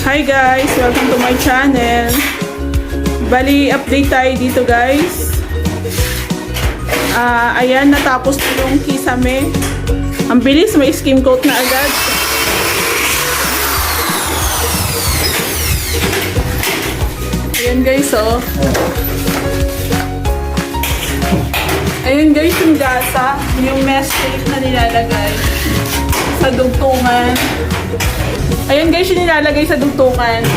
Hi guys! Welcome to my channel. Bali, update tayo dito guys. Ayan, natapos na yung kisame. Ang bilis, may skim coat na agad. Ayan guys, oh. Ayan guys, yung gasa, yung mesh tape na nilalagay sa dugtungan. Ayan guys, yung nilalagay sa dugtungan.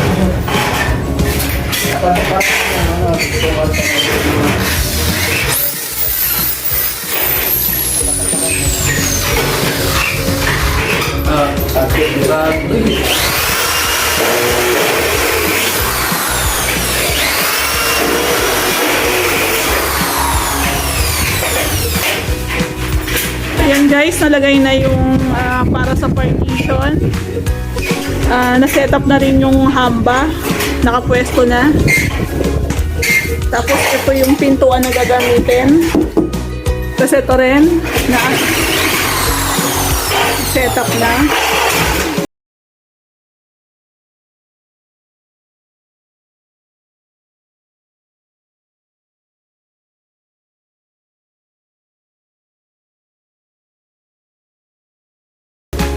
Ayan guys, nalagay na yung para sa partition. Na-set up na rin yung hamba. Nakapwesto na. Tapos ito yung pintuan na gagamitin. Tapos ito rin na set up na.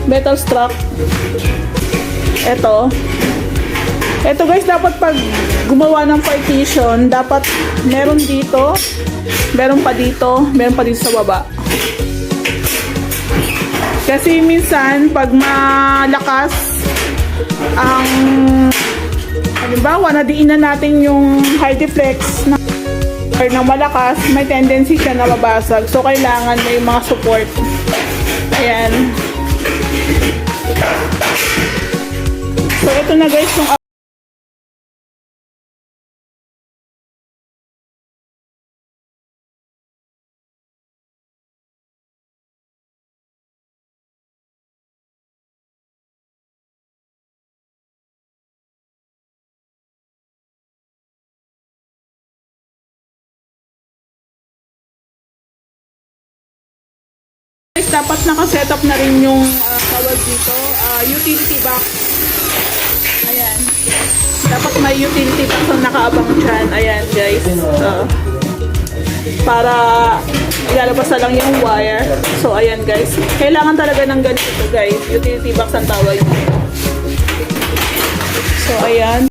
Metal strap. Ito guys, dapat pag gumawa ng partition, dapat meron dito, meron pa dito sa baba. Kasi minsan pag malakas ang halimbawa nadiinan natin yung high deflex na malakas, may tendency siya na mabasag. So kailangan may mga support. Ayan. So ito na guys yung dapat naka-setup na rin yung tawag dito, utility box. Ayan. Dapat may utility box na nakaabang dyan. Ayan guys. Para ilalabas na lang yung wire. So ayan guys. Kailangan talaga ng ganito guys. Utility box ang tawag. So ayan.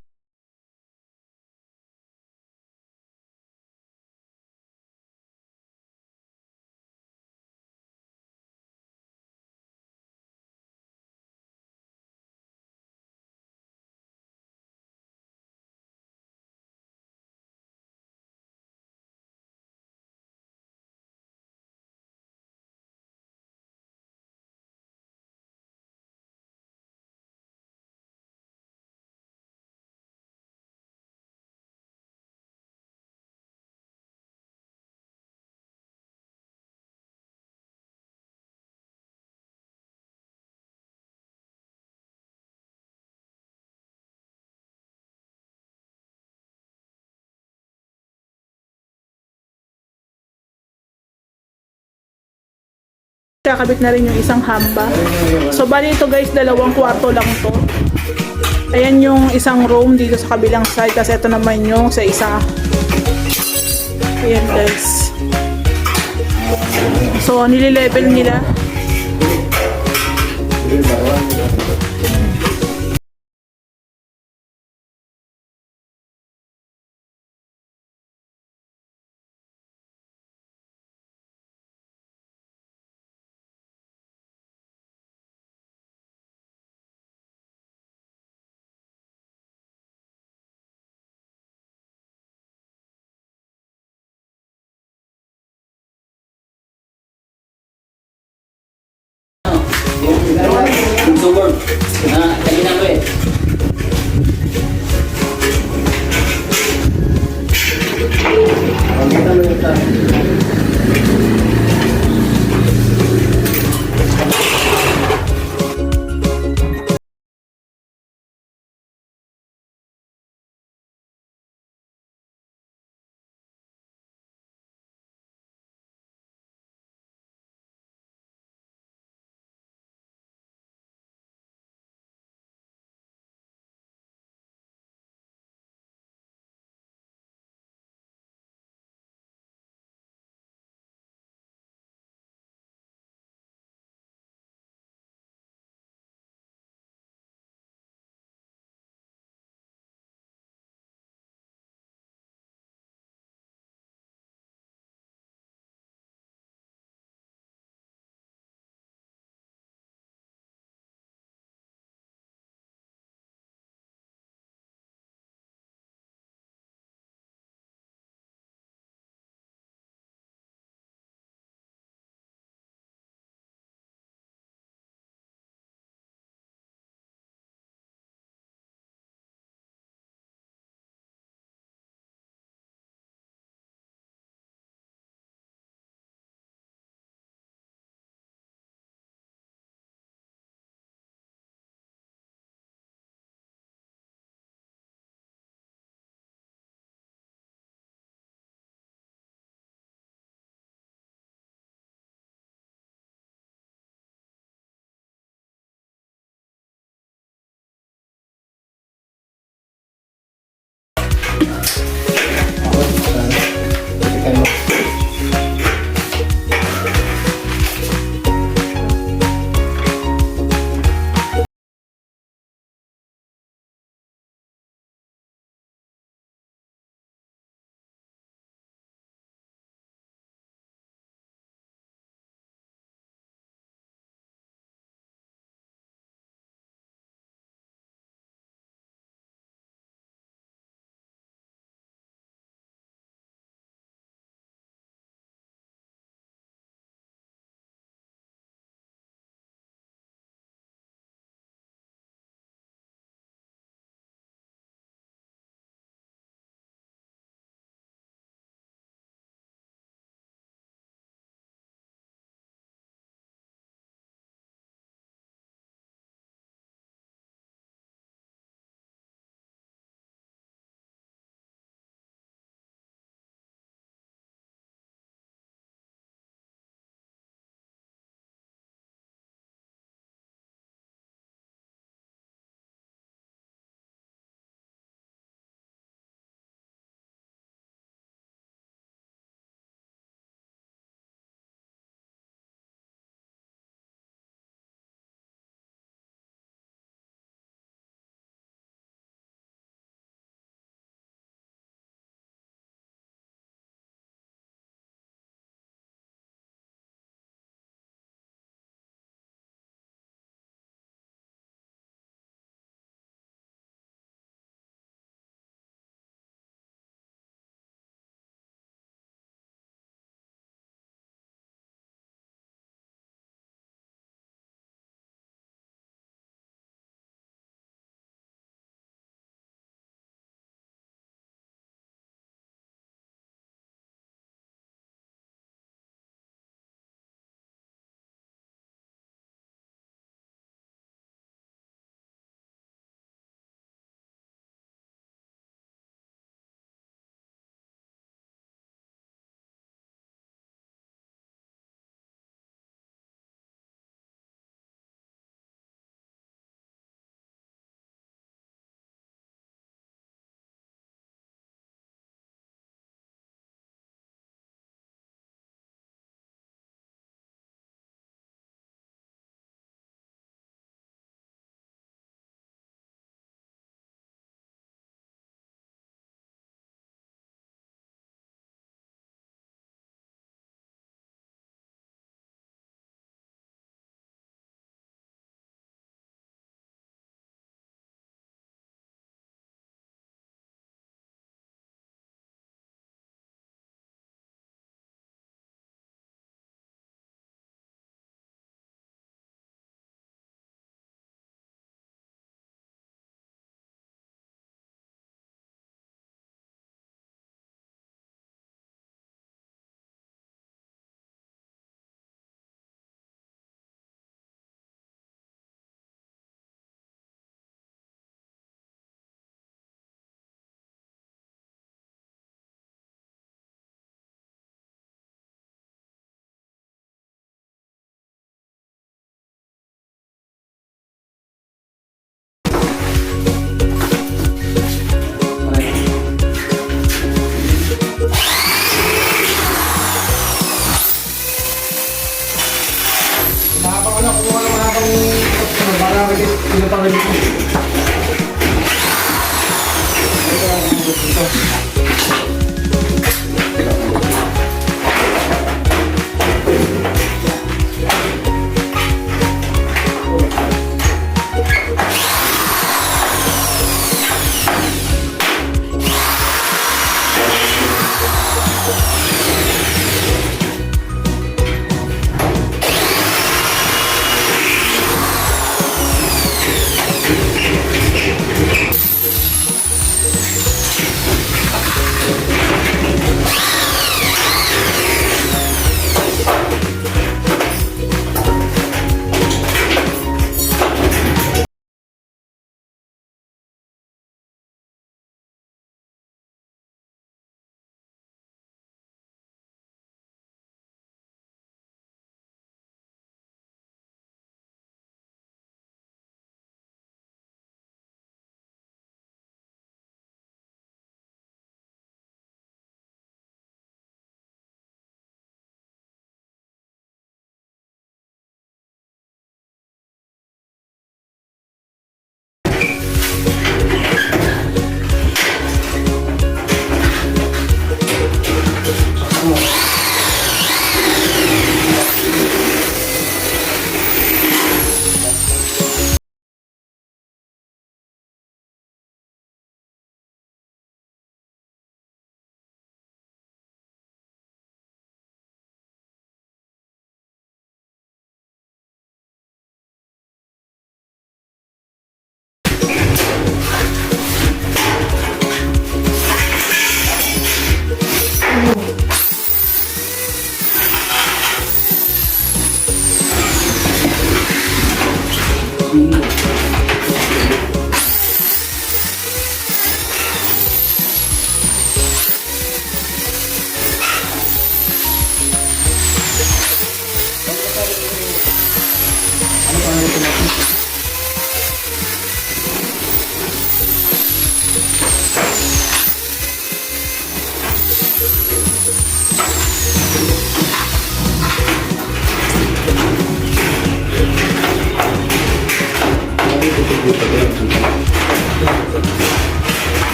Kakabit na rin yung isang hamba. So bali ito guys, 2 kwarto lang to. Ayan yung isang room dito sa kabilang side. Kasi ito naman yung sa isa. Ayan guys. So nililevel nila.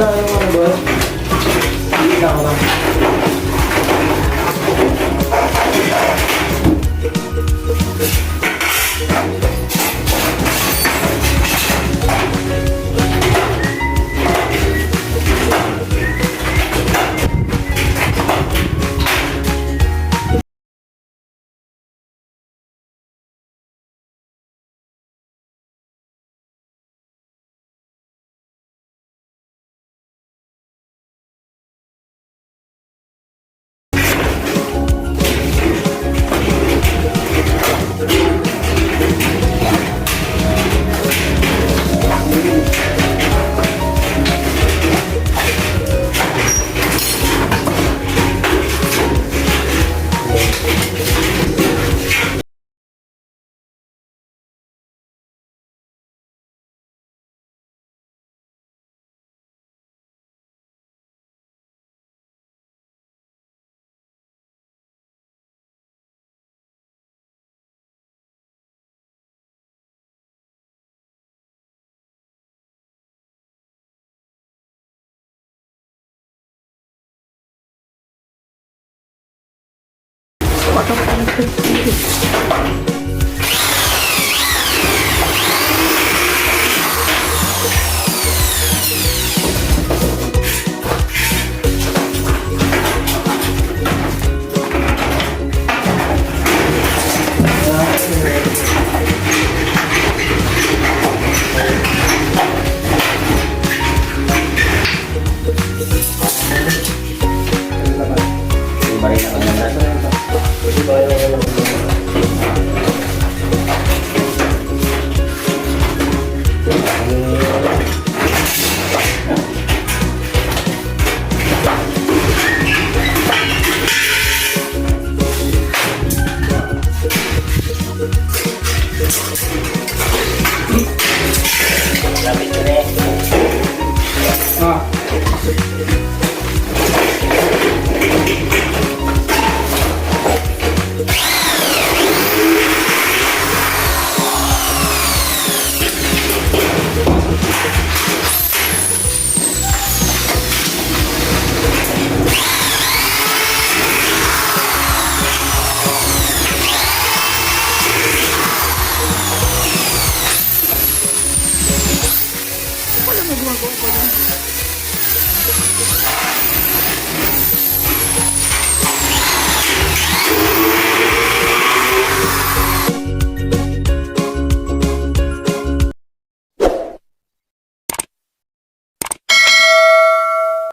na yung ano ba? Hindi na ako lang. Iba rin ang nasa. Iba rin ang lapit ko na eh. Ah. Wala na gumagawa pa rin.